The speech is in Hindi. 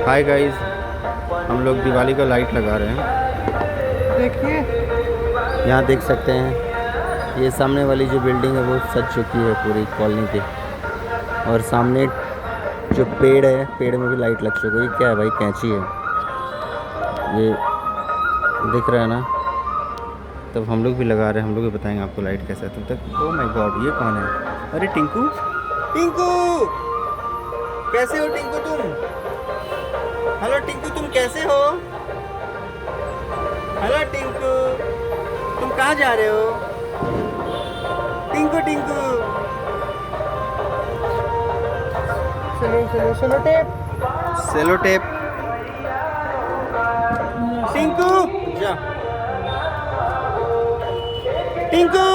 हाय गाइस, हम लोग दिवाली का लाइट लगा रहे हैं। देखिए। यहाँ देख सकते हैं, ये सामने वाली जो बिल्डिंग है वो सज चुकी है पूरी कॉलोनी पे। और सामने जो पेड़ है, पेड़ में भी लाइट लग चुकी है। ये क्या है भाई? कैंची है ये, दिख रहा है ना? तब हम लोग भी लगा रहे हैं, हम लोग भी बताएंगे आपको लाइट कैसा है तब तक। ओ माय गॉड, ये कौन है? अरे टिंकू, टिंकू कैसे हो टिंकू तुम? हेलो टिंकू, तुम कैसे हो? हेलो टिंकू, तुम कहाँ जा रहे हो? टिंकू टिंकू, चलो चलो चलो टेप। Cello tape. टिंकू जा, टिंकू।